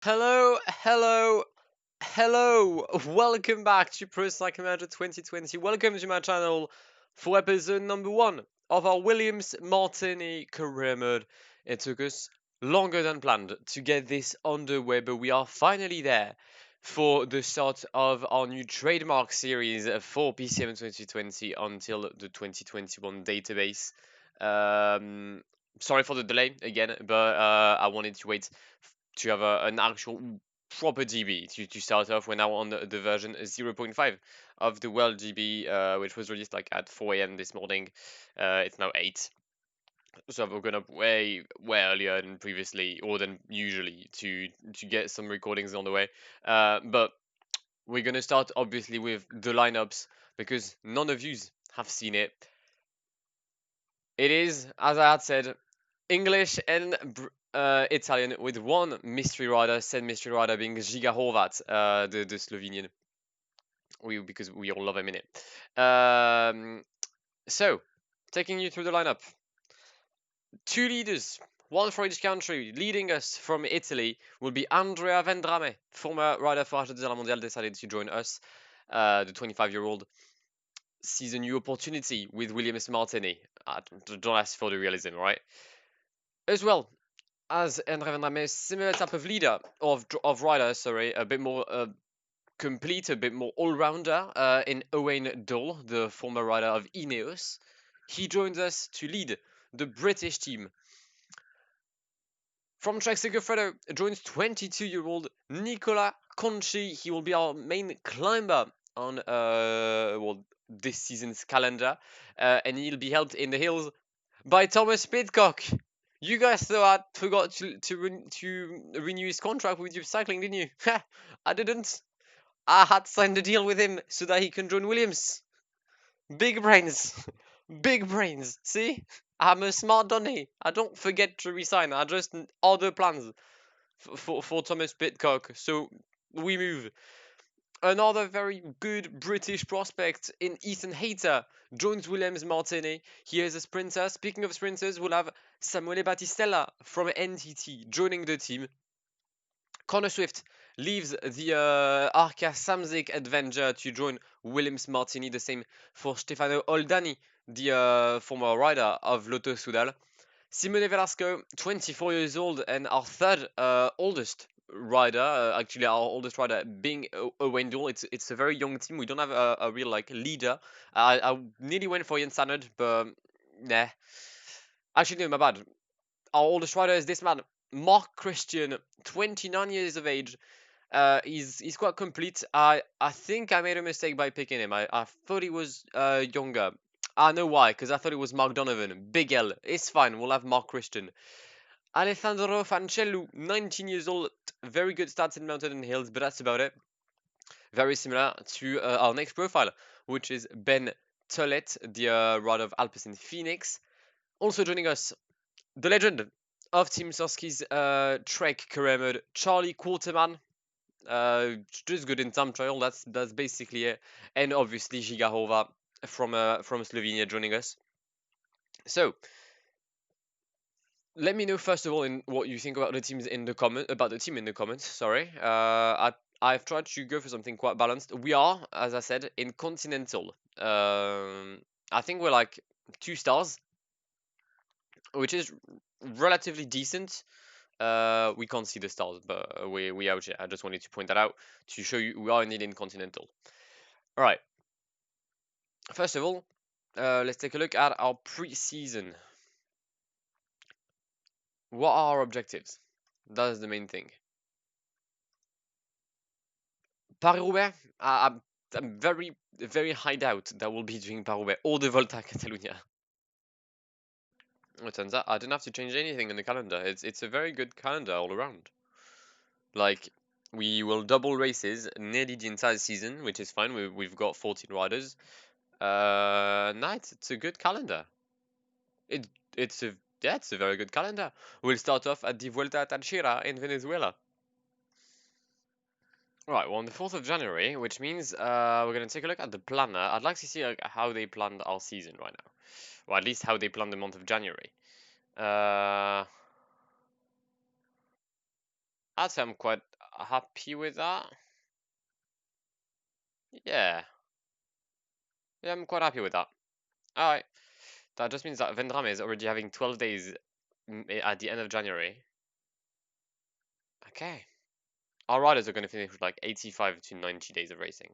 Hello, hello, hello. Welcome back to Preseason 2020. Welcome to my channel for episode number 1 of our Williams Martini career mode. It took us longer than planned to get this underway, but we are finally there for the start of our new trademark series for PCM 2020 until the 2021 database. Um, Sorry for the delay again, but I wanted to wait to have an actual proper GB to start off. We're now on the version 0.5 of the world GB, which was released like at 4 a.m. this morning. It's now 8. So I've woken up way earlier than previously or than usually to get some recordings on the way. But we're gonna start obviously with the lineups because none of you have seen it. It is, as I had said, English and Italian with one mystery rider, said mystery rider being Giga Horvat, the Slovenian. Because we all love him in it. So, taking you through the lineup. Two leaders, one for each country. Leading us from Italy will be Andrea Vendrame, former rider for Argentina Mondial, decided to join us. The 25-year-old sees a new opportunity with Williams Martini. Don't ask for the realism, right? As well, as Andre Van Damme, similar type of leader of rider, sorry, a bit more complete, a bit more all-rounder in Owain Dole, the former rider of Ineos. He joins us to lead the British team. From Trek Segafredo joins 22-year-old Nicola Conchi. He will be our main climber on this season's calendar, and he'll be helped in the hills by Thomas Pidcock. You guys thought I forgot to renew his contract with you cycling, didn't you? I didn't. I had signed a deal with him so that he can join Williams. Big brains. Big brains. See? I'm a smart Donny. I don't forget to resign. I just other plans for Thomas Pitcock. So we move. Another very good British prospect in Ethan Hayter joins Williams Martini. He is a sprinter. Speaking of sprinters, we'll have Samuele Battistella from NTT joining the team. Connor Swift leaves the Arca Samsic adventure to join Williams Martini. The same for Stefano Oldani, the former rider of Lotto Soudal. Simone Velasco, 24 years old and our third oldest rider. Actually, our oldest rider being Owain Dole. It's a very young team. We don't have a real like leader. I nearly went for Jens Sanad, but nah. Actually, no, my bad. Our oldest rider is this man, Mark Christian, 29 years of age. He's quite complete. I think I made a mistake by picking him. I thought he was younger. I know why, because I thought it was Mark Donovan. Big L. It's fine. We'll have Mark Christian. Alessandro Fancellu, 19 years old. Very good stats in mountain and hills, but that's about it. Very similar to our next profile, which is Ben Tullet, the rider of Alpecin Phoenix. Also joining us, the legend of Team Soski's Trek career mode, Charlie Quarterman. Just good in time trial. That's basically it. And obviously Giga Hova from Slovenia joining us. So let me know first of all in what you think about the teams in the team in the comments. Sorry. I've tried to go for something quite balanced. We are, as I said, in Continental. I think we're like 2 stars, which is relatively decent. We can't see the stars, but we out here. I just wanted to point that out to show you we are indeed in Continental. All right. First of all, let's take a look at our pre-season. What are our objectives? That is the main thing. Paris-Roubaix, I'm very high doubt that we'll be doing Paris-Roubaix or the Volta Catalunya. It turns out I didn't have to change anything in the calendar. It's a very good calendar all around. Like, we will double races nearly the entire season, which is fine. We've got 14 riders. No, it's a good calendar. It's a very good calendar. We'll start off at the Vuelta a Táchira in Venezuela. Right, well, on the 4th of January, which means we're going to take a look at the planner. I'd like to see like, how they planned our season right now. Or at least how they planned the month of January. I I'd say I'm quite happy with that. Yeah. Yeah, I'm quite happy with that. Alright. That just means that Vendrame is already having 12 days at the end of January. Okay. Our riders are going to finish with like 85 to 90 days of racing.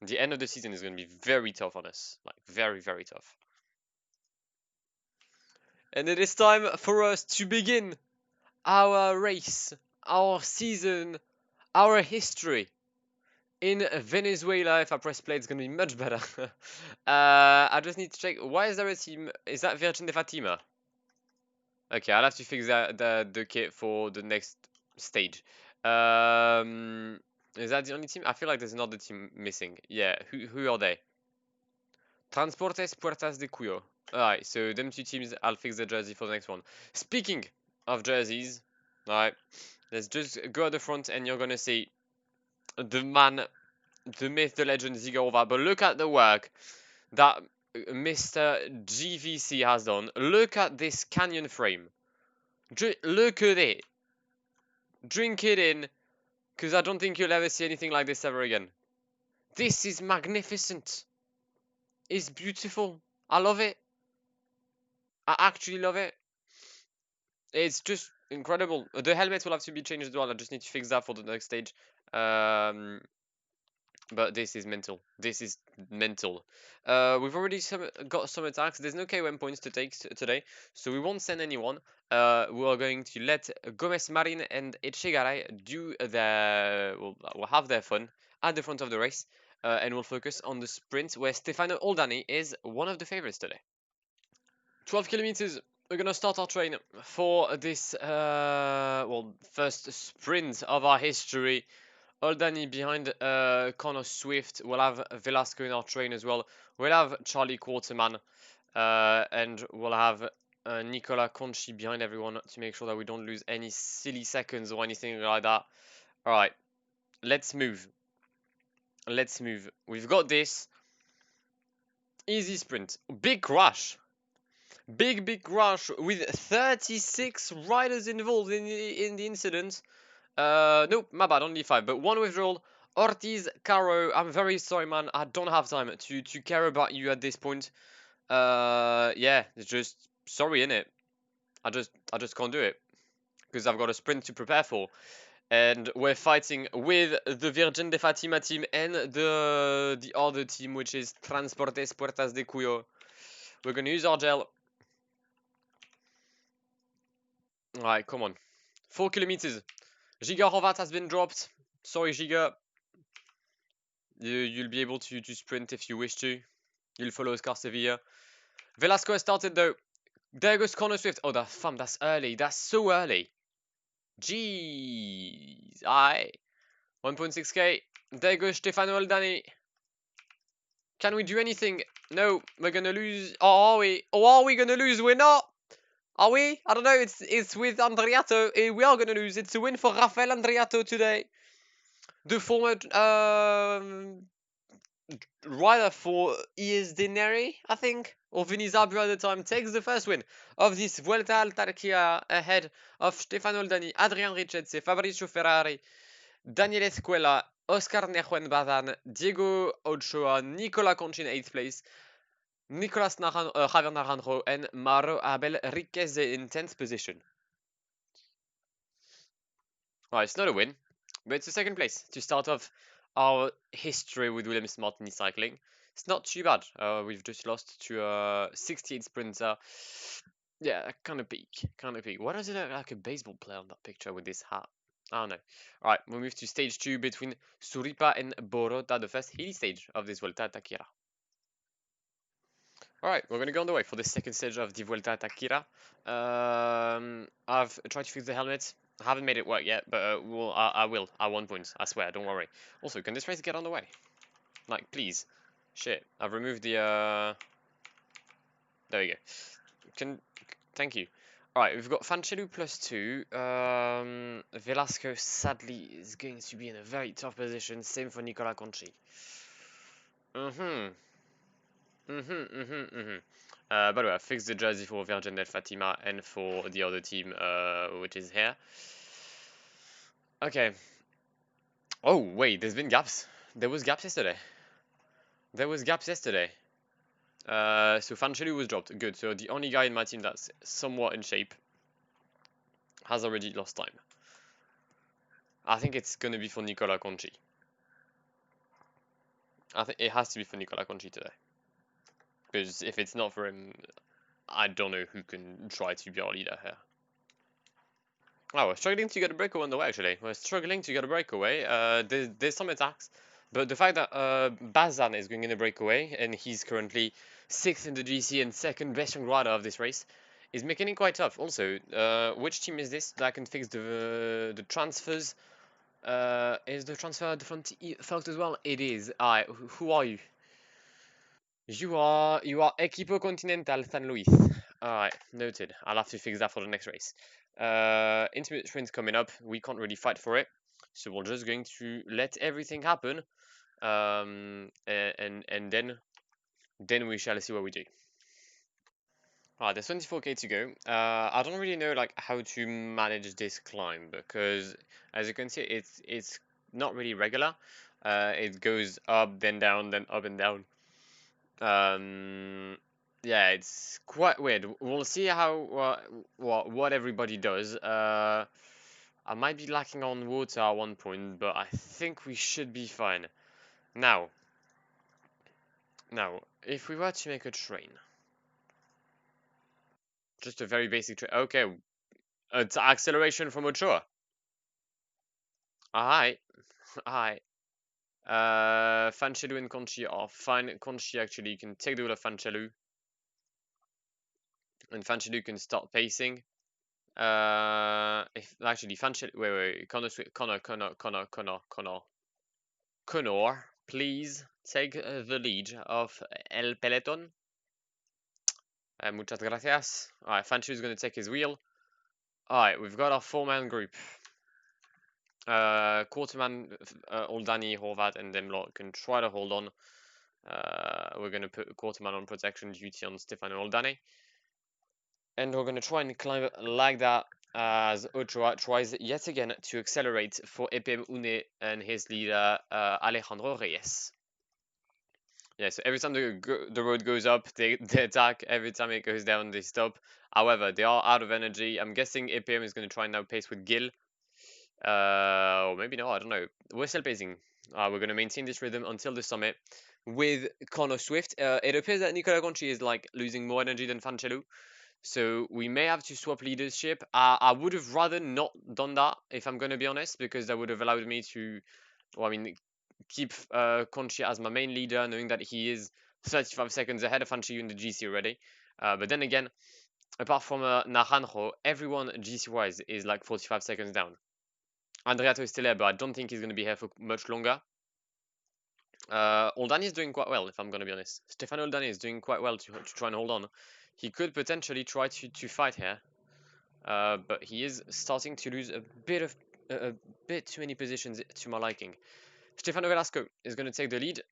The end of the season is going to be very tough on us. Like, very, very tough. And it is time for us to begin our race, our season, our history. In Venezuela, if I press play, it's going to be much better. I just need to check. Why is there a team? Is that Virgin de Fatima? Okay, I'll have to fix the kit for the next stage. Is that the only team? I feel like there's another team missing. Yeah, who are they? Transportes Puertas de Cuyo. Alright, so them two teams, I'll fix the jersey for the next one. Speaking of jerseys, alright, let's just go at the front and you're gonna see the man, the myth, the legend, Zigorova. But look at the work that Mr. GVC has done. Look at this canyon frame. Look at it. Drink it in, because I don't think you'll ever see anything like this ever again. This is magnificent. It's beautiful. I love it. I actually love it. It's just incredible. The helmets will have to be changed as well. I just need to fix that for the next stage. But this is mental. This is mental. We've already got some attacks. There's no KOM points to take today, so we won't send anyone. We are going to let Gomez Marin and Echegaray do their, will have their fun at the front of the race, and we'll focus on the sprint where Stefano Oldani is one of the favorites today. 12 kilometers. We're gonna start our train for this first sprint of our history. Oldani behind Connor Swift. We'll have Velasco in our train as well. We'll have Charlie Quarterman, and we'll have Nicola Conchi behind everyone to make sure that we don't lose any silly seconds or anything like that. All right, let's move. Let's move. We've got this. Easy sprint. Big crash. Big crash with 36 riders involved in the incident. Nope, my bad, only 5, but 1 withdrawal. Ortiz, Caro, I'm very sorry, man. I don't have time to care about you at this point. Yeah, it's just sorry, innit? I just can't do it because I've got a sprint to prepare for, and we're fighting with the Virgin de Fatima team and the other team, which is Transportes Puertas de Cuyo. We're gonna use our gel. All right, come on, 4 kilometers. Giga Horvat has been dropped. Sorry, Giga. You'll be able to sprint if you wish to. You'll follow Oscar Sevilla. Velasco has started though. There goes Connor Swift. Oh, that's early. That's so early. Jeez. 1.6k. There goes Stefano Oldani. Can we do anything? No, we're gonna lose. Or are we? Or are we gonna lose? We're not. Are we? I don't know. It's with Andriato. We are gonna lose. It's a win for Rafael Andriato today. The former rider for Deneri, I think, or Vini Zabio at the time, takes the first win of this Vuelta al Tarquia ahead of Stefano Oldani, Adrian Richetze, Fabrizio Ferrari, Daniel Escuela, Oscar Nejuen Bazan, Diego Ochoa, Nicola Conchi in 8th place, Nicolas Javier Naranjo, and Mauro Abel Riquez in 10th position. Alright, it's not a win, but it's a 2nd place to start off our history with Williams Martini cycling. It's not too bad. We've just lost to a 68 sprinter. Yeah, kind of peak. Why does it look like a baseball player on that picture with this hat? I don't know. Alright, we'll move to stage 2 between Suripa and Borota, the first hilly stage of this Vuelta a Takira. Alright, we're gonna go on the way for the 2nd stage of the Vuelta a Takira. I've tried to fix the helmet. I haven't made it work yet, but I will at 1 point. I swear, don't worry. Also, can this race get on the way? Like, please. Shit, I've removed the, there we go. Thank you. Alright, we've got Fanchelu +2. Velasco, sadly, is going to be in a very tough position. Same for Nicola Conchi. By the way, I fixed the jersey for Virgin del Fatima and for the other team, which is here. Okay. Oh, wait, there's been gaps. There was gaps yesterday. There was gaps yesterday. So Fanchelu was dropped. Good. So the only guy in my team that's somewhat in shape has already lost time. I think it's gonna be for Nicola Conchi. I think it has to be for Nicola Conchi today. Because if it's not for him, I don't know who can try to be our leader here. Oh, we're struggling to get a breakaway on the way, actually. We're struggling to get a breakaway. There's some attacks, but the fact that Bazan is going in a breakaway, and he's currently 6th in the GC and 2nd best young rider of this race, is making it quite tough. Also, which team is this that can fix the transfers? Is the transfer at the front fault as well? It is. Alright, who are you? You are Equipo Continental San Luis. Alright, noted. I'll have to fix that for the next race. Intermediate sprint's coming up. We can't really fight for it, so we're just going to let everything happen. And then we shall see what we do. Alright, there's 24k to go. I don't really know like how to manage this climb because, as you can see, it's not really regular. It goes up, then down, then up and down. Yeah, it's quite weird. We'll see how what everybody does. I might be lacking on water at one point, but I think we should be fine. Now, if we were to make a train, just a very basic train. Okay, it's acceleration from Ochoa. Alright, alright. Fanchelu and Conchi are fine. Conchi actually can take the wheel of Fanchelu, and Fanchelu can start pacing. If actually Fanchelu, wait, Connor, please take the lead of El Peloton. Muchas gracias. Alright, Fanchelu is going to take his wheel. Alright, we've got our 4-man group. Quarterman, Oldani, Horvat, and Demlot can try to hold on. We're going to put Quarterman on protection duty on Stefano Oldani. And we're going to try and climb like that as Ochoa tries yet again to accelerate for EP.1 and his leader Alejandro Reyes. Yeah, so every time the road goes up, they attack. Every time it goes down, they stop. However, they are out of energy. I'm guessing APM is going to try and now pace with Gil. Or maybe no, I don't know. We're still pacing. We're going to maintain this rhythm until the summit with Connor Swift. It appears that Nicola Conchi is like losing more energy than Fanchelu. So we may have to swap leadership. I would have rather not done that, if I'm going to be honest, because that would have allowed me to, well, I mean, keep Conchi as my main leader, knowing that he is 35 seconds ahead of Fanchi in the GC already. But then again, apart from Naranjo, everyone GC-wise is like 45 seconds down. Andreato is still there, but I don't think he's going to be here for much longer. Oldani is doing quite well, if I'm going to be honest. Stefano Oldani is doing quite well to try and hold on. He could potentially try to fight here, but he is starting to lose a bit too many positions to my liking. Stefano Velasco is going to take the lead.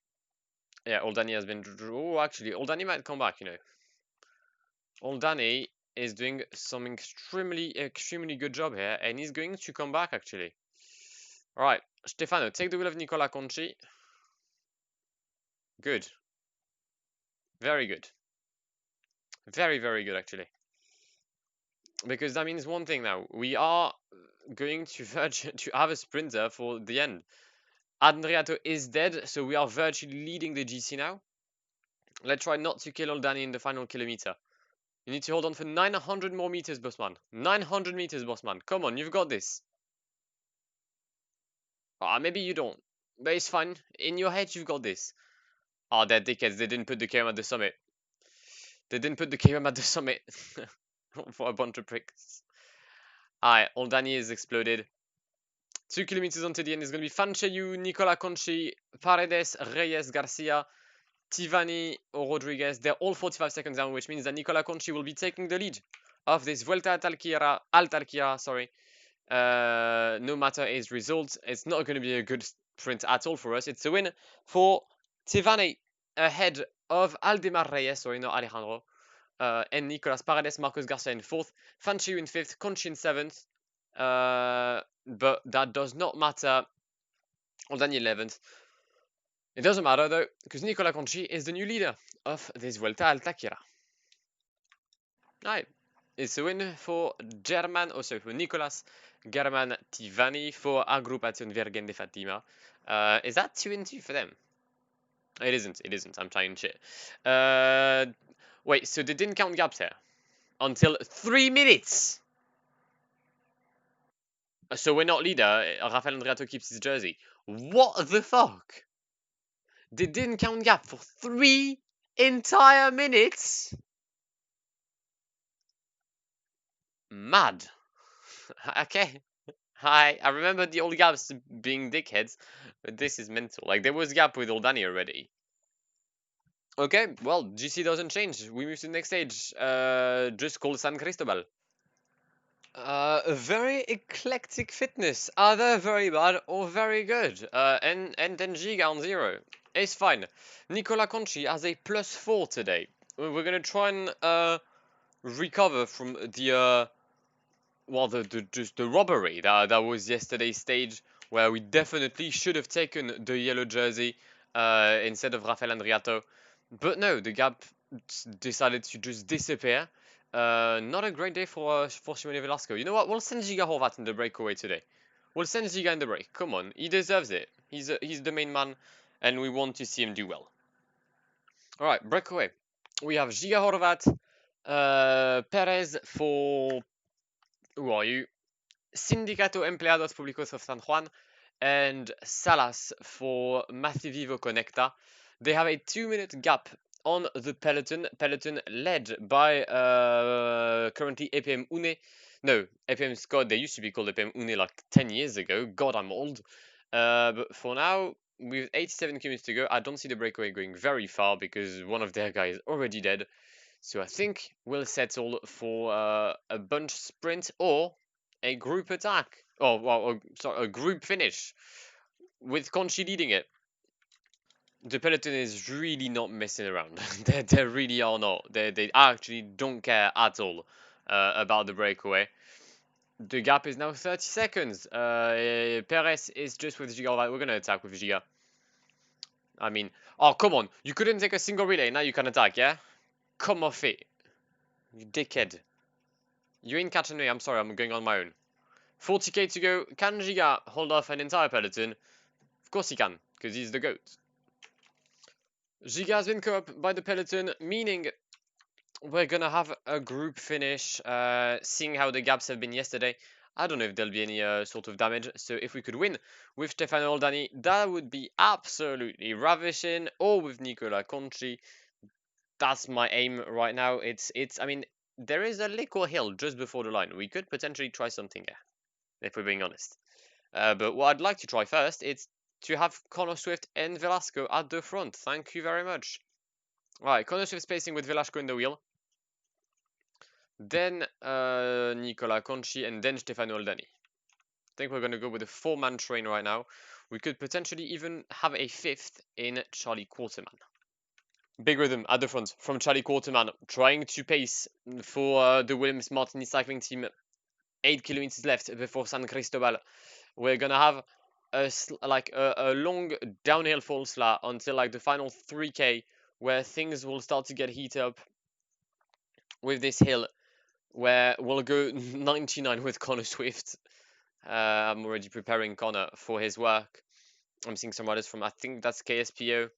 Yeah, Oldani has been... Oh, actually, Oldani might come back, you know. Oldani is doing some extremely good job here, and he's going to come back, actually. Alright, Stefano, take the wheel of Nicola Conchi. Good. Very good. Very good, actually. Because that means one thing now. We are going to verge to have a sprinter for the end. Andreato is dead, so we are virtually leading the GC now. Let's try not to kill Oldani in the final kilometer. You need to hold on for 900 more meters, bossman. 900 meters, bossman. Come on, you've got this. Maybe you don't. But it's fine. In your head, you've got this. They're dickheads. They didn't put the KM at the summit. They didn't put the KM at the summit. For a bunch of pricks. Alright, Oldani is exploded. 2 kilometers onto the end is going to be Fanchelu, Nicola Conchi, Paredes, Reyes, Garcia, Tivani, or Rodriguez. They're all 45 seconds down, which means that Nicola Conchi will be taking the lead of this Vuelta Alta Alquira, sorry. No matter his result, it's not going to be a good sprint at all for us. It's a win for Tivani ahead of Aldemar Reyes, sorry, not Alejandro. And Nicolas Paredes, Marcos Garcia in 4th, Fanchelu in 5th, Conchi in 7th. but that does not matter. Oldani 11th. It doesn't matter though, because Nicola Conci is the new leader of this Vuelta al Taquera. Right. It's a win for German, also for Nicolas German Tivani for Agrupación Virgen de Fatima. Is that 2-2 for them? It isn't. It isn't. I'm trying shit. Wait, so they didn't count gaps here until 3 minutes. So we're not leader. Rafael Andriato keeps his jersey. What the fuck? They didn't count gap for 3 entire minutes. Mad. Okay. I remember the old gaps being dickheads, but this is mental. Like, there was gap with Oldani already. Okay, well, GC doesn't change. We move to the next stage. Just called San Cristobal. A very eclectic fitness, either very bad or very good. And then Giga on 0. It's fine. Nicola Conci has a +4 today. We're gonna try and recover from the well, just the robbery that was yesterday's stage, where we definitely should have taken the yellow jersey instead of Rafael Andriato. But no, the gap decided to just disappear. Not a great day for Simone Velasco. You know what? We'll send Giga Horvat in the breakaway today. We'll send Giga in the break. Come on, he deserves it. He's the main man, and we want to see him do well. All right, breakaway. We have Giga Horvat, Perez for. Who are you? Sindicato Empleados Públicos of San Juan, and Salas for Masivivo Conecta. They have a 2-minute gap on the peloton. Peloton led by currently EP.1. No, EP.1 Scott. They used to be called EP.1 like 10 years ago. God, I'm old. But for now, with 87 kilometers to go, I don't see the breakaway going very far because one of their guys is already dead. So I think we'll settle for a bunch sprint or a group attack. Oh, well, sorry, a group finish with Conchi leading it. The peloton is really not messing around. they really are not. They actually don't care at all about the breakaway. The gap is now 30 seconds. Perez is just with Giga. We're going to attack with Giga. I mean, oh, come on. You couldn't take a single relay. Now you can attack, yeah? Come off it. You dickhead. You ain't catching me. I'm sorry. I'm going on my own. 40k to go. Can Giga hold off an entire peloton? Of course he can, because he's the GOAT. Giga has been co-op by the peloton, meaning we're gonna have a group finish, seeing how the gaps have been yesterday. I don't know if there'll be any sort of damage, so if we could win with Stefano Oldani, that would be absolutely ravishing, or with Nicola Conci. That's my aim right now. I mean, there is a liquor hill just before the line. We could potentially try something here, if we're being honest. But what I'd like to try first is to have Connor Swift and Velasco at the front. Thank you very much. Right, Connor Swift spacing with Velasco in the wheel. Then Nicola Conci and then Stefano Oldani. I think we're going to go with a 4-man train right now. We could potentially even have a 5th in Charlie Quarterman. Big rhythm at the front from Charlie Quarterman, trying to pace for the Williams Martini cycling team. 8 kilometers left before San Cristobal. We're gonna have a long downhill fall slat until like the final 3k, where things will start to get heat up with this hill, where we'll go 99 with Connor Swift. I'm already preparing Connor for his work. I'm seeing some riders from, I think that's KSPO.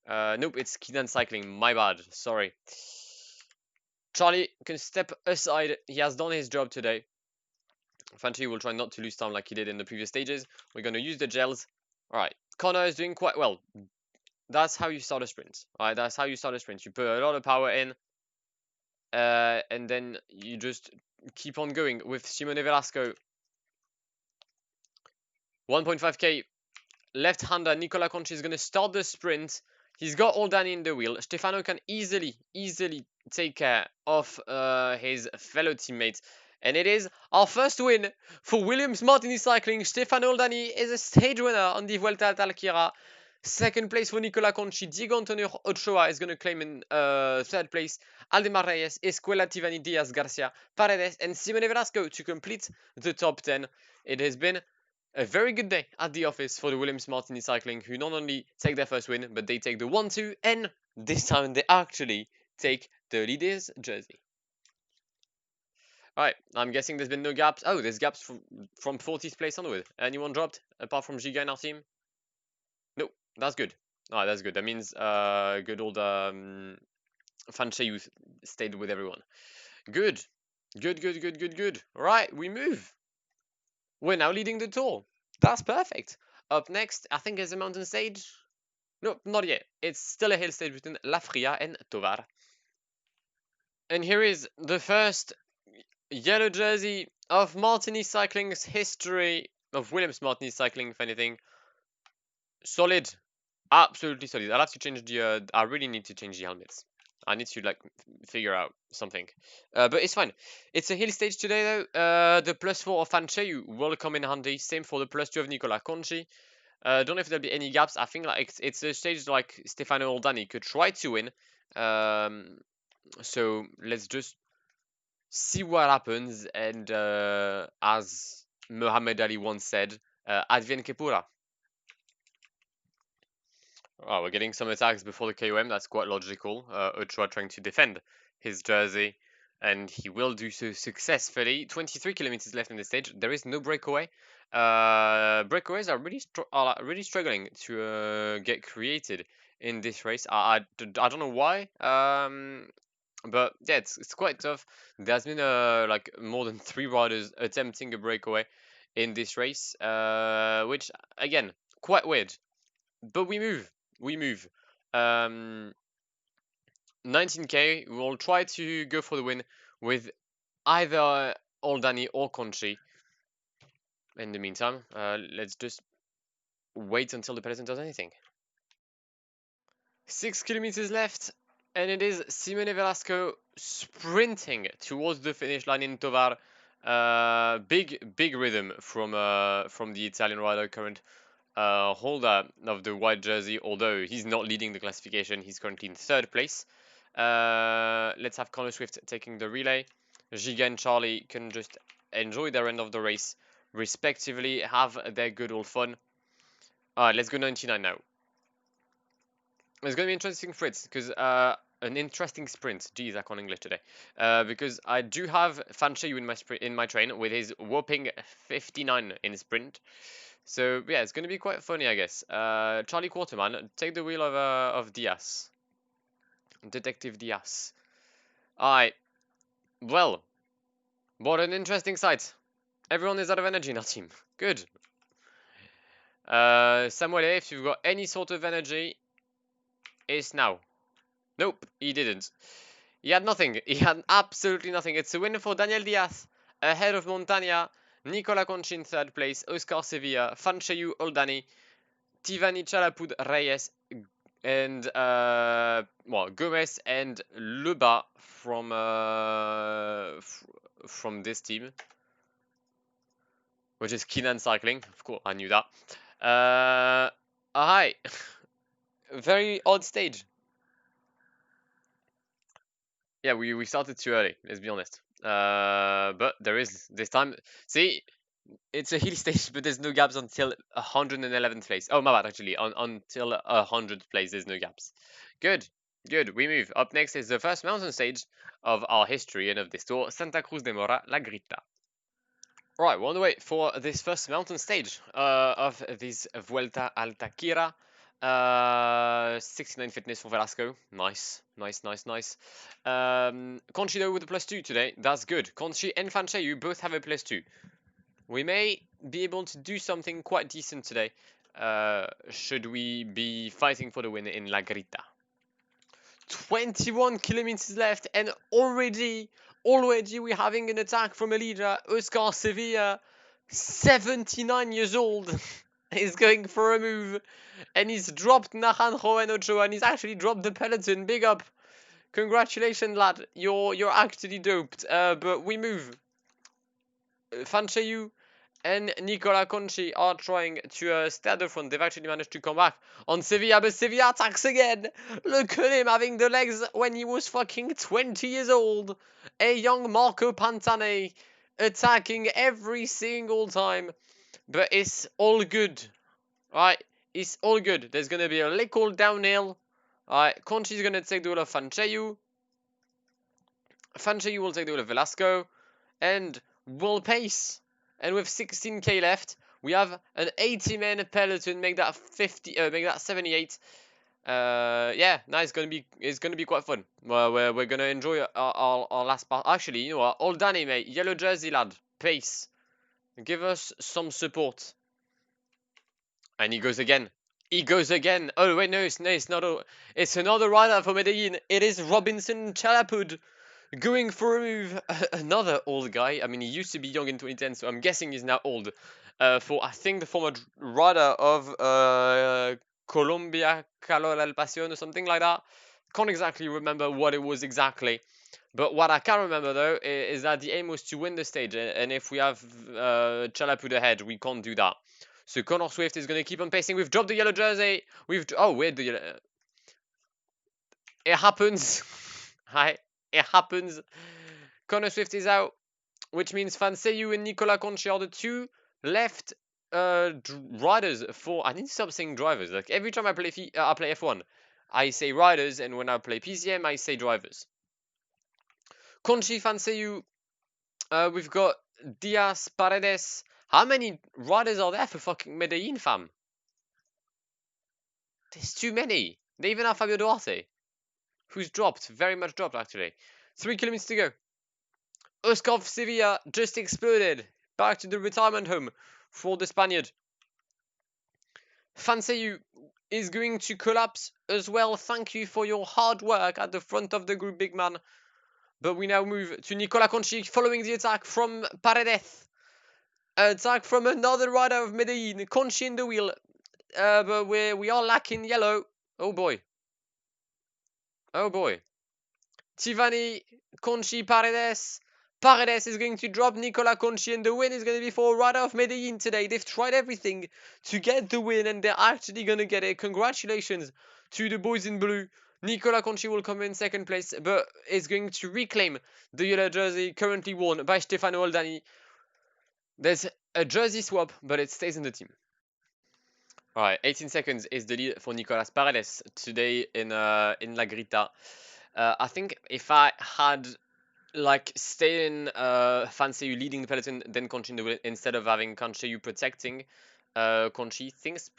Nope, it's Kidan Cycling. My bad. Sorry. Charlie can step aside. He has done his job today. Fanchi will try not to lose time like he did in the previous stages. We're going to use the gels. Alright, Connor is doing quite well. That's how you start a sprint. Alright, that's how you start a sprint. You put a lot of power in. And then you just keep on going with Simone Velasco. 1.5k. Left-hander Nicola Conci is going to start the sprint. He's got Oldani in the wheel. Stefano can easily take care of his fellow teammates. And it is our first win for Williams Martini Cycling. Stefano Oldani is a stage winner on the Vuelta al Taquera. Second place for Nicola Conchi. Diego Antonio Ochoa is going to claim in third place. Aldemar Reyes, Escuela Tivani Diaz Garcia, Paredes, and Simone Velasco to complete the top 10. It has been a very good day at the office for the Williams Martini Cycling, who not only take their first win, but they take the 1-2, and this time they actually take the leader's jersey. Alright, I'm guessing there's been no gaps. Oh, there's gaps from 40th place onward. Anyone dropped apart from Giga in our team? No, that's good. Alright, that's good. That means good old Fanche stayed with everyone. Good. Good. Alright, we move. We're now leading the tour. That's perfect. Up next, I think is a mountain stage. No, not yet. It's still a hill stage between La Fria and Tovar. And here is the first yellow jersey of Martini Cycling's history, of Williams Martini Cycling, if anything. Solid. Absolutely solid. I'll have to change the, I really need to change the helmets. I need to, like, figure out something. But it's fine. It's a hill stage today, though. The +4 of Fanche will come in handy. Same for the +2 of Nicola Conchi. Don't know if there'll be any gaps. I think like it's a stage like Stefano Oldani could try to win. So let's just see what happens. And as Muhammad Ali once said, advien que pura. Oh, we're getting some attacks before the KOM. That's quite logical. Ochoa trying to defend his jersey, and he will do so successfully. 23 kilometers left in the stage. There is no breakaway. Breakaways are really struggling to get created in this race. I don't know why. But yeah, it's quite tough. There's been like more than 3 riders attempting a breakaway in this race, which again quite weird. But we move. 19k. We'll try to go for the win with either Oldani or Conchi. In the meantime, let's just wait until the peloton does anything. 6 kilometers left, and it is Simone Velasco sprinting towards the finish line in Tovar. Big rhythm from the Italian rider, current holder of the white jersey, although he's not leading the classification. He's currently in 3rd place. Let's have Connor Swift taking the relay. Giga and Charlie can just enjoy their end of the race respectively, have their good old fun. Alright, let's go 99 now. It's going to be interesting sprints, because an interesting sprint. Geez, I can't English today. Because I do have Fanche in my train with his whopping 59 in sprint. So yeah, it's going to be quite funny, I guess. Charlie Quarterman, take the wheel of Diaz. Detective Diaz. Alright. Well, what an interesting sight. Everyone is out of energy in our team. Good. Samuel, if you've got any sort of energy, it's now. Nope, he didn't. He had nothing. He had absolutely nothing. It's a win for Daniel Diaz, ahead of Montagna, Nicola Conchi in 3rd place, Oscar Sevilla, Fancheyu Oldani, Tivani Chalapud Reyes, and Gomez and Luba from this team, which is Kinan Cycling. Of course, I knew that. Hi. Very odd stage. Yeah, we started too early, let's be honest. But there is this time. See, it's a hill stage, but there's no gaps until 111th place. Oh, my bad, actually. Until 100th place, there's no gaps. Good. We move. Up next is the first mountain stage of our history and of this tour, Santa Cruz de Mora, La Grita. Right, we're on the way for this first mountain stage of this Vuelta al Taquira. 69 fitness for Velasco. Nice. Conchi though with a +2 today. That's good. Conchi and Fancheyu both have a +2. We may be able to do something quite decent today. Should we be fighting for the win in La Grita. 21 kilometers left, and already we're having an attack from a leader, Oscar Sevilla, 79 years old. He's going for a move, and he's dropped Naranjo and Ochoa, and he's actually dropped the peloton. Big up. Congratulations, lad. You're actually doped. But we move. Fancheyu and Nicola Conchi are trying to stay at the front. They've actually managed to come back on Sevilla, but Sevilla attacks again. Look at him having the legs when he was fucking 20 years old. A young Marco Pantane attacking every single time. But it's all good. Alright, it's all good. There's going to be a little downhill. Alright, Conchi's going to take the wheel of Fancheyu. Fancheyu will take the wheel of Velasco. And we'll pace. And with 16k left, we have an 80-man peloton. Make that 78. Yeah, no, it's gonna be quite fun. Well, we're gonna enjoy our last part. Actually, you know what? All done, mate. Yellow jersey lad, pace. Give us some support. And he goes again. He goes again. Oh wait, no, it's not. It's another rider for Medellin. It is Robinson Chalapud. Going for a move, another old guy. I mean, he used to be young in 2010, so I'm guessing he's now old. For, I think, the former rider of Colombia, Calor El Pasión, or something like that. Can't exactly remember what it was exactly. But what I can remember, though, is that the aim was to win the stage. And if we have Chalapud ahead, we can't do that. So Connor Swift is going to keep on pacing. We've dropped the yellow jersey. Oh, weird. It happens. Hi. It happens. Connor Swift is out, which means Fanseyu and Nicola Conchi are the two left riders for. I need to stop saying drivers. Like every time I play F1, I say riders, and when I play PCM, I say drivers. Conchi, Fanseyu. We've got Diaz, Paredes. How many riders are there for fucking Medellin, fam? There's too many. They even have Fabio Duarte, who's dropped, very much dropped actually. 3 kilometers to go. Uskov Sevilla just exploded. Back to the retirement home for the Spaniard. Fanseyu is going to collapse as well. Thank you for your hard work at the front of the group, big man. But we now move to Nicola Conchi following the attack from Paredes. Attack from another rider of Medellin. Conchi in the wheel. But we are lacking yellow. Oh boy. Oh boy. Tivani, Conchi, Paredes. Paredes is going to drop Nicola Conchi, and the win is going to be for a rider of Medellin today. They've tried everything to get the win, and they're actually going to get it. Congratulations to the boys in blue. Nicola Conchi will come in second place, but is going to reclaim the yellow jersey currently worn by Stefano Oldani. There's a jersey swap, but it stays in the team. Alright, 18 seconds is the lead for Nicolas Paredes today in La Grita. I think if I had like stay in Fanseyu leading the peloton, then Conchi in the wheel, instead of having Conchi protecting Conchi, things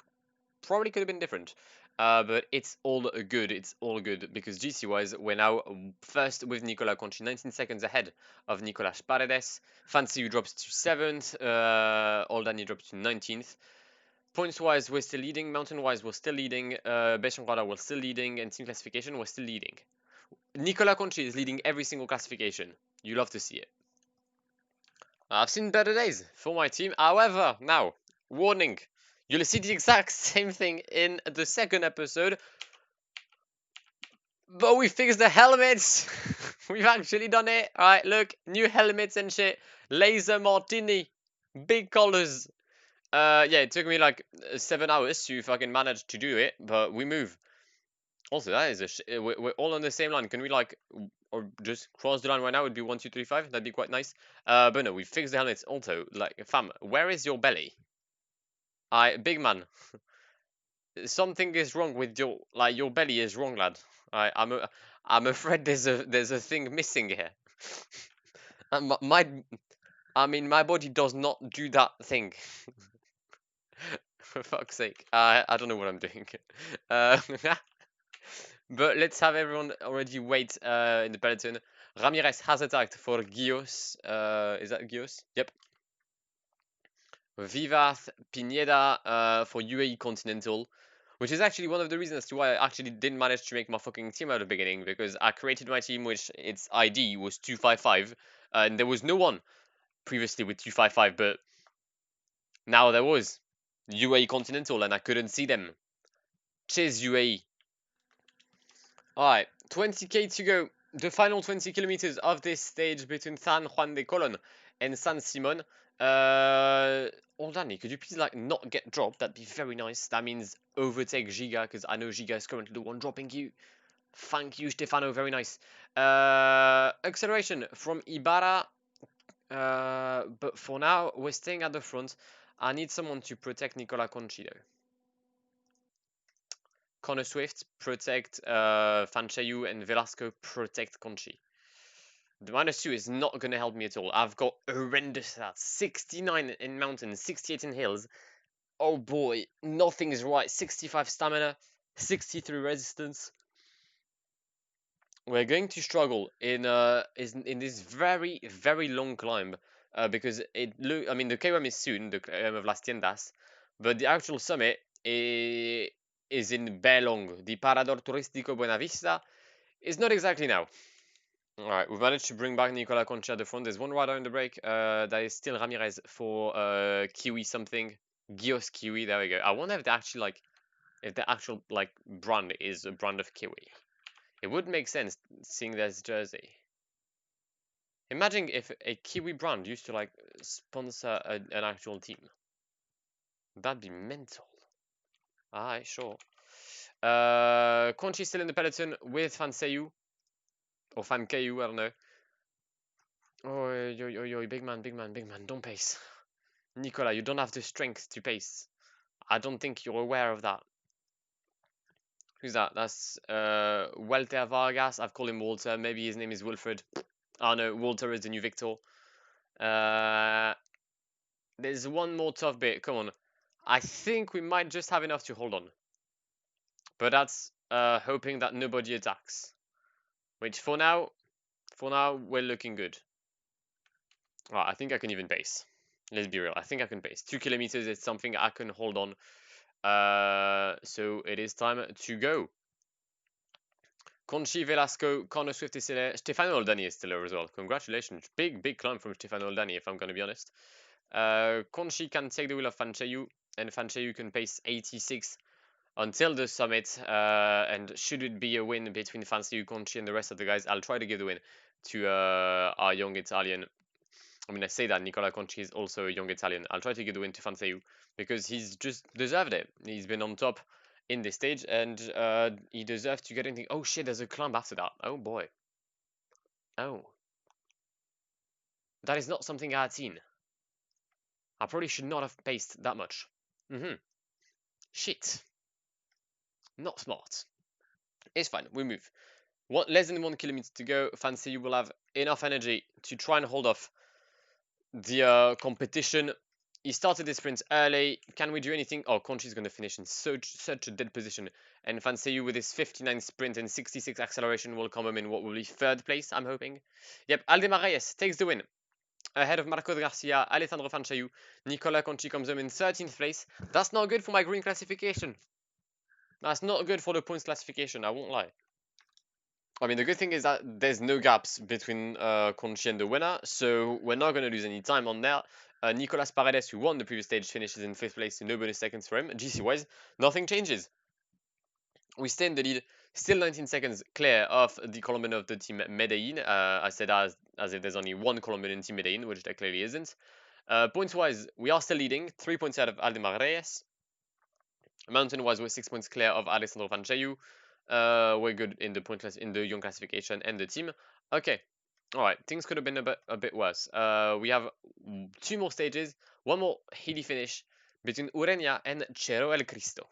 probably could have been different. But it's all good. It's all good because GC wise, we're now first with Nicola Conchi, 19 seconds ahead of Nicolas Paredes. Fanseyu drops to 7th. Oldani drops to 19th. Points wise, we're still leading. Mountain wise, we're still leading. Best rider, we're still leading. And team classification, we're still leading. Nicola Conchi is leading every single classification. You love to see it. I've seen better days for my team. However, now, warning. You'll see the exact same thing in the second episode. But we fixed the helmets. We've actually done it. Alright, look. New helmets and shit. Laser Martini. Big colors. Yeah, it took me like 7 hours to fucking manage to do it. But we move. Also, that is we're all on the same line. Can we like, or just cross the line right now? It would be 1, 2, 3, 5. That'd be quite nice. But no, we fixed the helmets. Also, like, fam, where is your belly? Big man. Something is wrong with your belly is wrong, lad. I'm afraid there's a thing missing here. My body does not do that thing. For fuck's sake, I don't know what I'm doing. But let's have everyone already wait in the peloton. Ramirez has attacked for Gios. Is that Gios? Yep. Vivath, Pineda for UAE Continental, which is actually one of the reasons to why I actually didn't manage to make my fucking team at the beginning, because I created my team which its ID was 255, and there was no one previously with 255, but now there was UAE Continental, and I couldn't see them. Cheers, UAE. Alright, 20k to go. The final 20 kilometers of this stage between San Juan de Colon and San Simon. Danny, could you please like not get dropped? That'd be very nice. That means overtake Giga because I know Giga is currently the one dropping you. Thank you, Stefano. Very nice. Acceleration from Ibarra. But for now, we're staying at the front. I need someone to protect Nicola Conchi though. Connor Swift, protect Fanchayu, and Velasco, protect Conchi. The -2 is not going to help me at all. I've got horrendous stats. 69 in mountains, 68 in hills. Oh boy, nothing is right. 65 stamina, 63 resistance. We're going to struggle in this very, very long climb because I mean, the KOM is soon, the KOM of Las Tiendas, but the actual summit is in Belong. The Parador Turístico Buenavista is not exactly now. All right, we've managed to bring back Nicola Concha at the front. There's one rider in the break. That is still Ramirez for Kiwi something. Gios Kiwi. There we go. I wonder if they actually like, if the actual like brand is a brand of Kiwi. It would make sense seeing there's jersey. Imagine if a Kiwi brand used to like sponsor an actual team. That'd be mental. Alright, sure. Conchi's still in the peloton with Fanseiyu. Or Fankeyu, I don't know. Oh, yo, big man, don't pace. Nicola, you don't have the strength to pace. I don't think you're aware of that. Who's that? That's Walter Vargas. I've called him Walter. Maybe his name is Wilfred. Oh no, Walter is the new Victor. There's one more tough bit. Come on. I think we might just have enough to hold on. But that's hoping that nobody attacks. Which for now, we're looking good. Right, I think I can even pace. Let's be real. I think I can pace. 2 kilometers is something I can hold on. So it is time to go. Conchi, Velasco, Connor Swift is still there. Stefano Oldani is still there as well. Congratulations. Big climb from Stefano Oldani, if I'm going to be honest. Conchi can take the wheel of Fanchayu, and Fanchayu can pace 86 until the summit. And should it be a win between Fanchayu, Conchi, and the rest of the guys, I'll try to give the win to our young Italian. I mean, I say that Nicola Conchi is also a young Italian. I'll try to give the win to Fanchayu because he's just deserved it. He's been on top in this stage, and he deserves to get anything. Oh shit, there's a climb after that. Oh boy. Oh. That is not something I had seen. I probably should not have paced that much. Shit. Not smart. It's fine, we move. Less than 1 kilometer to go. Fancy you will have enough energy to try and hold off the competition. He started the sprint early. Can we do anything? Oh, Conchi's going to finish in such a dead position. And Fanceyu with his 59 sprint and 66 acceleration will come him in what will be 3rd place, I'm hoping. Yep, Aldemar Reyes takes the win. Ahead of Marcos Garcia, Alessandro Fanchayu. Nicola Conchi comes home in 13th place. That's not good for my green classification. That's not good for the points classification, I won't lie. I mean, the good thing is that there's no gaps between Conchi and the winner, so we're not going to lose any time on there. Nicolas Paredes, who won the previous stage, finishes in 5th place, so no bonus seconds for him. GC-wise, nothing changes. We stay in the lead, still 19 seconds clear of the Colombian of the team Medellin. I said as if there's only one Colombian in team Medellin, which there clearly isn't. Points-wise, we are still leading, 3 points out of Aldemar Reyes. Mountain-wise, we're 6 points clear of Alessandro Fanchayu. We're good in the young classification and the team. Okay, all right. Things could have been a bit worse. We have 2 more stages, 1 more hilly finish between Urenia and Cerro El Cristo.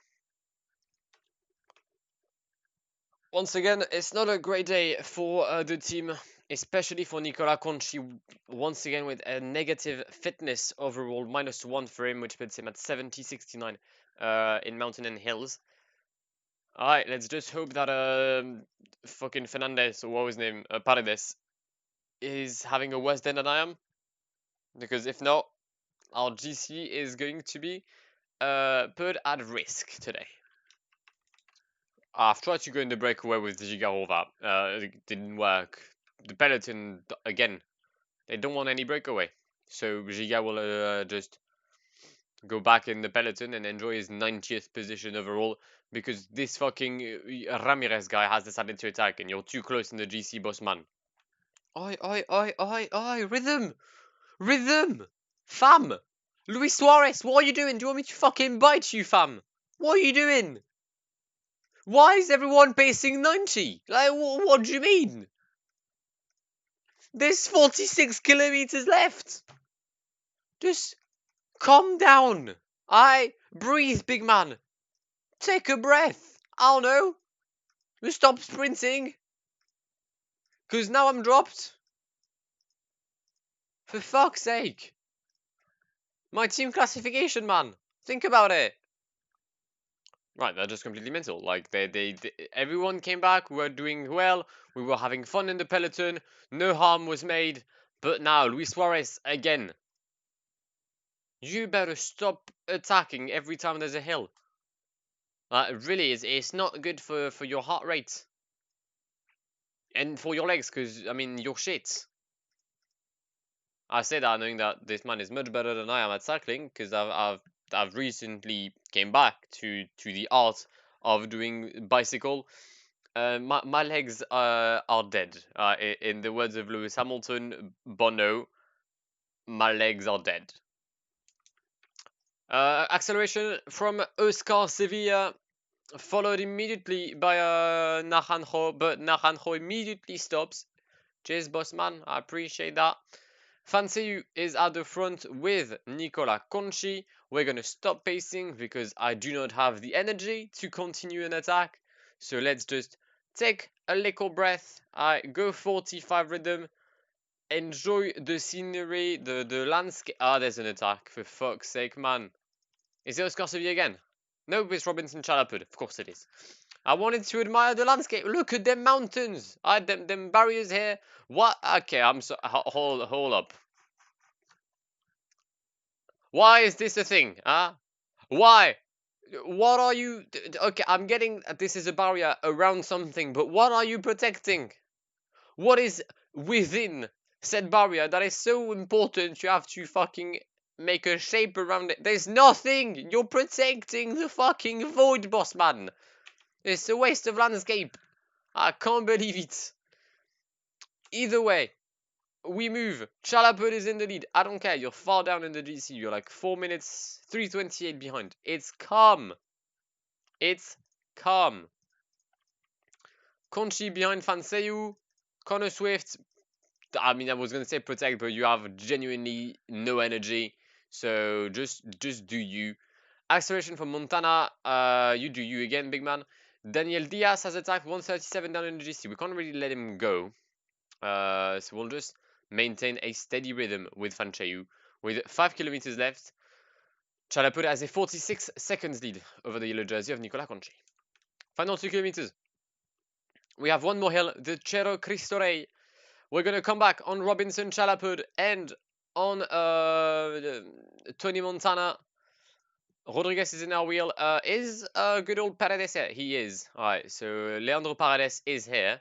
Once again, it's not a great day for the team, especially for Nicola Conchi. Once again, with a negative fitness overall, -1 for him, which puts him at 70-69 in mountain and hills. Alright, let's just hope that fucking Fernandez, or what was his name, Paredes, is having a worse day than I am. Because if not, our GC is going to be put at risk today. I've tried to go in the breakaway with Gigarova. It didn't work. The peloton, again, they don't want any breakaway. So Giga will just go back in the peloton and enjoy his 90th position overall, because this fucking Ramirez guy has decided to attack and you're too close in the GC, boss man. Oi, rhythm! Rhythm! Fam! Luis Suarez, what are you doing? Do you want me to fucking bite you, fam? What are you doing? Why is everyone pacing 90? Like, what do you mean? There's 46 kilometers left. Just calm down. Breathe, big man. Take a breath. I don't know. Just stop sprinting. Because now I'm dropped. For fuck's sake. My team classification, man. Think about it. Right, they're just completely mental. Like, everyone came back, we were doing well, we were having fun in the peloton, no harm was made, but now, Luis Suarez, again. You better stop attacking every time there's a hill. Really, it's not good for your heart rate. And for your legs, because, I mean, you're shit. I say that knowing that this man is much better than I am at cycling, because I've recently came back to the art of doing bicycle. My legs are dead. In the words of Lewis Hamilton, Bono, my legs are dead. Acceleration from Oscar Sevilla, followed immediately by Naranjo, but Naranjo immediately stops. Cheers, boss man, I appreciate that. Fanseu is at the front with Nicola Conchi. We're going to stop pacing because I do not have the energy to continue an attack. So let's just take a little breath. I go 45 rhythm. Enjoy the scenery, the landscape. Ah, there's an attack. For fuck's sake, man. Is it Oscar Sevilla again? No, it's Robinson Chalapud. Of course it is. I wanted to admire the landscape. Look at them mountains. Them barriers here. What? Okay, I'm so. Hold up. Why is this a thing? Huh? Why? What are you? Okay, I'm getting this is a barrier around something, but what are you protecting? What is within said barrier that is so important you have to fucking make a shape around it? There's nothing! You're protecting the fucking void, boss man! It's a waste of landscape. I can't believe it. Either way, we move. Chalapud is in the lead. I don't care. You're far down in the GC. You're like 4 minutes, 3:28 behind. It's calm. It's calm. Conchi behind Fanseu. Connor Swift. I mean, I was going to say protect, but you have genuinely no energy. So just do you. Acceleration from Montana. You do you again, big man. Daniel Diaz has attacked 137 down in the GC. We can't really let him go. So we'll just maintain a steady rhythm with Fanseu. With 5 kilometers left, Chalapud has a 46 seconds lead over the yellow jersey of Nicola Conchi. Final 2 kilometers. We have one more hill, the Cerro Cristo Rey. We're going to come back on Robinson Chalapud and on Tony Montana. Rodriguez is in our wheel. Is good old Paredes here? He is. Alright, so Leandro Paredes is here.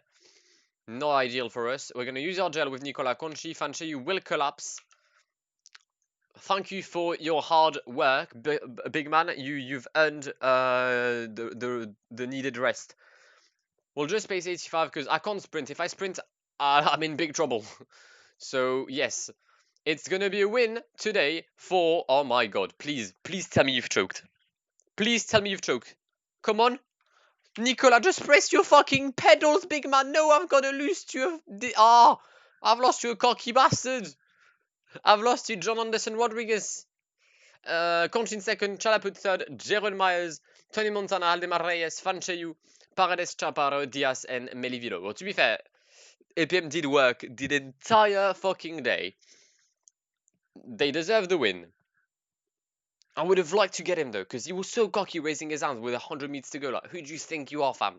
Not ideal for us. We're going to use our gel with Nicola Conchi. Fanseu will collapse. Thank you for your hard work, big man. You've earned the needed rest. We'll just pace 85 because I can't sprint. If I sprint, I'm in big trouble. So yes, it's gonna be a win today for. Oh my god! Please tell me you've choked. Please tell me you've choked. Come on, Nicola, just press your fucking pedals, big man. No, I'm gonna lose to a. I've lost to a cocky bastard. I've lost to John Anderson Rodriguez. Conchin second, Chalapud third, Jeroen Myers, Tony Montana, Aldemar Reyes, Fanseu, Paredes, Chaparro, Diaz, and Melivilo. Well, to be fair, APM did work the entire fucking day. They deserve the win. I would have liked to get him though, because he was so cocky raising his hands with 100 meters to go. Like, who do you think you are, fam?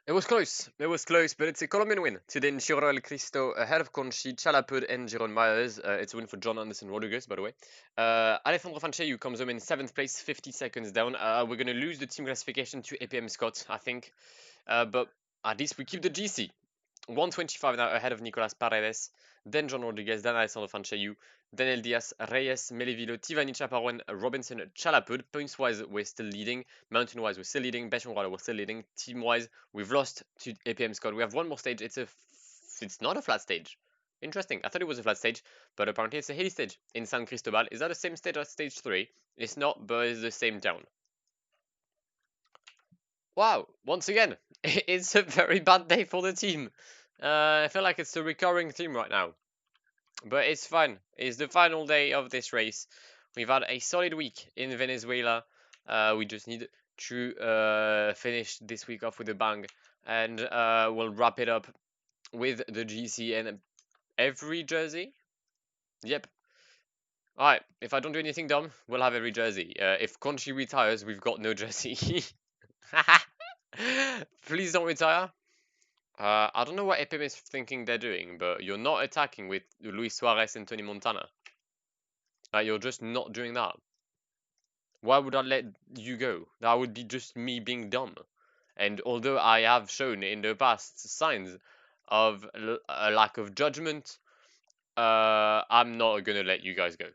It was close, but it's a Colombian win. Today in Cerro El Cristo, ahead of Conchi, Chalapud, and Jeroen Myers. It's a win for John Anderson Rodriguez, by the way. Alejandro Fanseu comes home in 7th place, 50 seconds down. We're going to lose the team classification to APM Scott, I think. But at least we keep the GC. 125 now ahead of Nicolas Paredes, then John Rodriguez, then Alessandro Fanseu, then El Diaz, Reyes, Melivilo, Tivani Chaparro, Robinson, Chalapud. Points-wise, we're still leading. Mountain-wise, we're still leading. Bechongrada, we're still leading. Team-wise, we've lost to APM Scott. We have one more stage. It's not a flat stage. Interesting. I thought it was a flat stage, but apparently it's a hilly stage in San Cristobal. Is that the same stage as stage 3? It's not, but it's the same town. Wow, once again, it's a very bad day for the team. I feel like it's a recurring theme right now. But it's fine. It's the final day of this race. We've had a solid week in Venezuela. We just need to finish this week off with a bang. And we'll wrap it up with the GC and every jersey. Yep. Alright, if I don't do anything dumb, we'll have every jersey. If Conchi retires, we've got no jersey. Please don't retire. I don't know what EPM is thinking they're doing, but you're not attacking with Luis Suarez and Tony Montana. You're just not doing that. Why would I let you go? That would be just me being dumb. And although I have shown in the past signs of a lack of judgment, I'm not gonna let you guys go.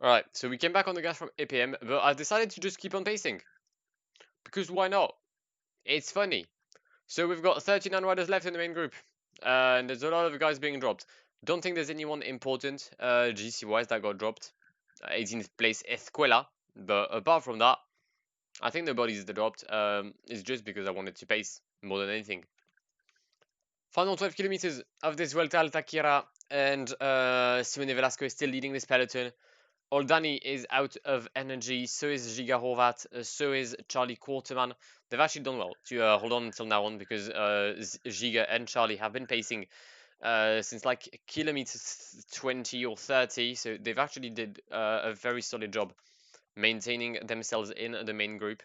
Alright, so we came back on the gas from APM, but I decided to just keep on pacing. Because why not? It's funny. So we've got 39 riders left in the main group. And there's a lot of guys being dropped. Don't think there's anyone important GC-wise that got dropped. 18th place Escuela. But apart from that, I think the bodies that dropped is just because I wanted to pace more than anything. Final 12 kilometers of this Vuelta al Taquira, and Simone Velasco is still leading this peloton. Oldani is out of energy, so is Giga Horvat, so is Charlie Quarterman. They've actually done well to hold on until now on, because Giga and Charlie have been pacing since like kilometers 20 or 30, so they've actually did a very solid job maintaining themselves in the main group.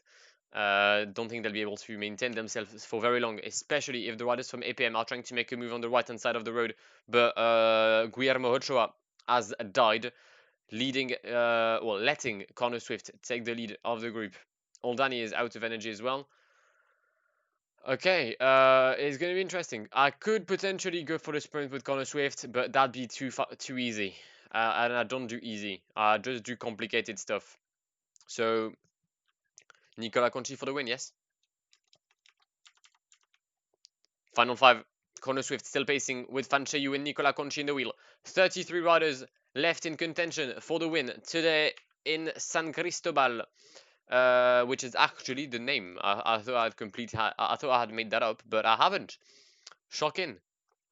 Don't think they'll be able to maintain themselves for very long, especially if the riders from APM are trying to make a move on the right hand side of the road. But Guillermo Ochoa has died, leading, letting Connor Swift take the lead of the group. Oldani is out of energy as well. Okay, it's going to be interesting. I could potentially go for the sprint with Connor Swift, but that'd be too easy. And I don't do easy. I just do complicated stuff. So, Nicola Conchi for the win, yes? Final 5. Connor Swift still pacing with Enjoyyyyy and Nicola Conchi in the wheel. 33 riders left in contention for the win today in San Cristobal. Which is actually the name. I thought I thought I had made that up, but I haven't. Shocking,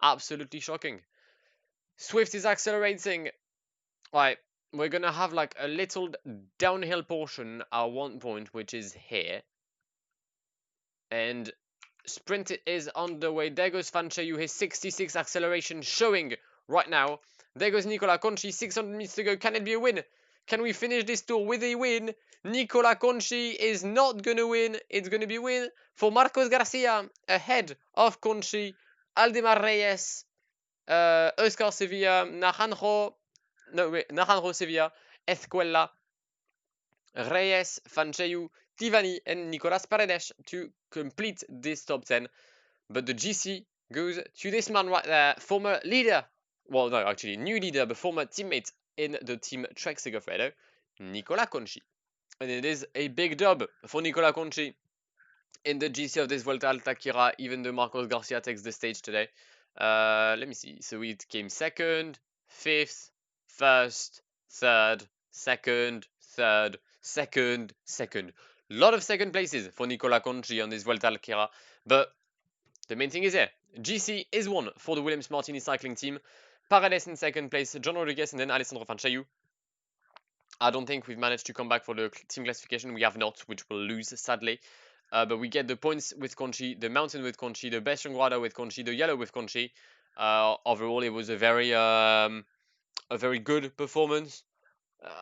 absolutely shocking. Swift is accelerating. Right, we're gonna have like a little downhill portion at one point, which is here, and sprint is underway. There goes Enjoyyyyy, his 66 acceleration showing right now. There goes Nicola Conchi, 600 meters to go. Can it be a win? Can we finish this tour with a win? Nicola Conchi is not going to win. It's going to be a win for Marcos Garcia ahead of Conchi, Aldemar Reyes, Oscar Sevilla, Naranjo Sevilla, Escuela, Reyes, Enjoyyyyy, Tivani, and Nicolas Paredes to complete this top 10. But the GC goes to this man right there, former leader. Well, no, actually, new leader, but former teammate in the team Trek Segafredo, Nicola Conchi. And it is a big dub for Nicola Conchi in the GC of this Vuelta al Taquira, even though Marcos Garcia takes the stage today. Let me see. So it came second, fifth, first, third, second, third, second, second. A lot of second places for Nicola Conchi on this Vuelta al Taquira. But the main thing is here. GC is won for the Williams Martini cycling team. Paredes in second place, John Rodriguez, and then Alessandro Enjoyyyyy. I don't think we've managed to come back for the team classification. We have not, which we'll lose, sadly. But we get the points with Conchi, the mountain with Conchi, the best young rider with Conchi, the yellow with Conchi. Overall, it was a very good performance.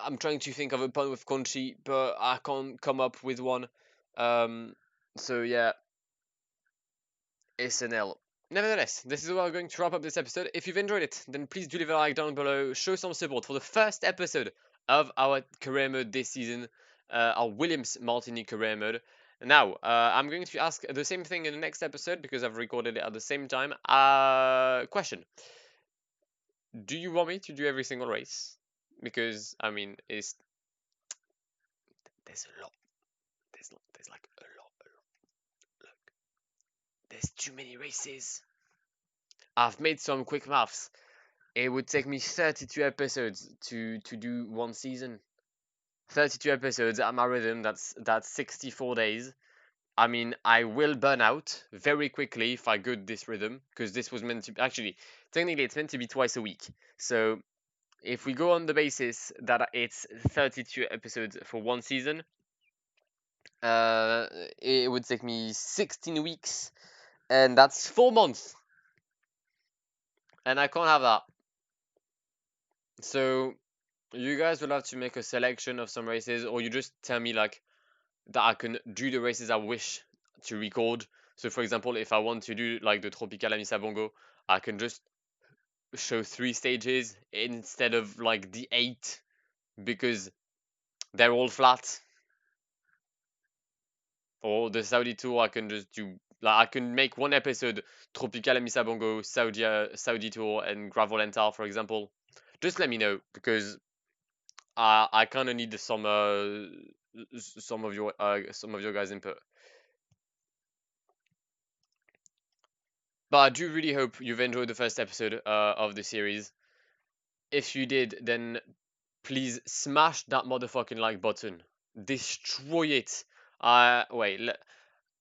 I'm trying to think of a pun with Conchi, but I can't come up with one. So yeah, it's an L. Nevertheless, this is where we're going to wrap up this episode. If you've enjoyed it, then please do leave a like down below. Show some support for the first episode of our career mode this season, our Williams Martini career mode. Now, I'm going to ask the same thing in the next episode because I've recorded it at the same time. Question. Do you want me to do every single race? Because, I mean, there's a lot. There's like a lot. Look, there's too many races. I've made some quick maths. It would take me 32 episodes to do one season. 32 episodes at my rhythm, that's 64 days. I mean, I will burn out very quickly if I go this rhythm, because this was meant to be, actually, technically it's meant to be twice a week. So if we go on the basis that it's 32 episodes for one season, it would take me 16 weeks, and that's 4 months. And I can't have that. So you guys will have to make a selection of some races, or you just tell me like that I can do the races I wish to record. So for example, if I want to do like the Tropical Amisa Bongo, I can just show 3 stages instead of like the 8, because they're all flat. Or the Saudi tour, I can just do like I can make one episode Tropical Amisa Bongo, Saudi tour, and Gravel, for example. Just let me know, because I kind of need some of your guys' input. But I do really hope you've enjoyed the first episode of the series. If you did, then please smash that motherfucking like button. Destroy it. Wait.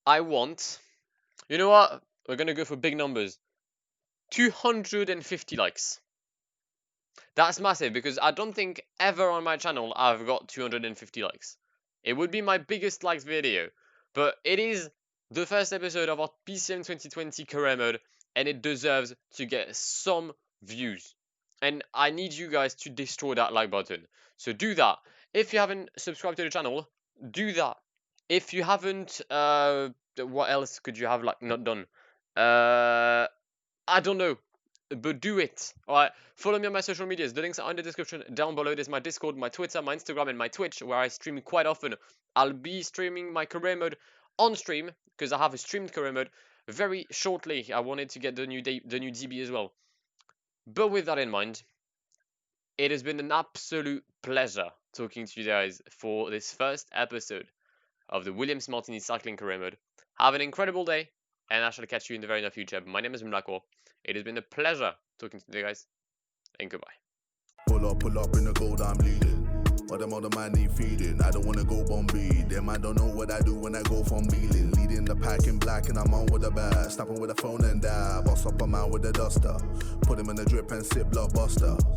I want. You know what? We're gonna go for big numbers. 250 likes. That's massive, because I don't think ever on my channel I've got 250 likes. It would be my biggest liked video, but it is the first episode of our PCM 2020 career mode, and it deserves to get some views. And I need you guys to destroy that like button. So do that. If you haven't subscribed to the channel, do that. If you haven't, what else could you have like not done? I don't know, but do it. Alright, follow me on my social medias. The links are in the description down below. There's my Discord, my Twitter, my Instagram, and my Twitch, where I stream quite often. I'll be streaming my career mode on stream, because I have a streamed career mode very shortly. I wanted to get the new DB as well. But with that in mind, it has been an absolute pleasure talking to you guys for this first episode of the Williams Martini Cycling Career Mode. Have an incredible day, and I shall catch you in the very near future. My name is Mlako. It has been a pleasure talking to you guys, and goodbye. Pull up in the gold, I'm leading. But them other man need feeding. I don't wanna go Bombay. Them I don't know what I do when I go from wheeling. Leading the pack in black and I'm on with the bag. Snapping with a phone and dab. Boss up a man with a duster. Put him in the drip and sip blockbuster.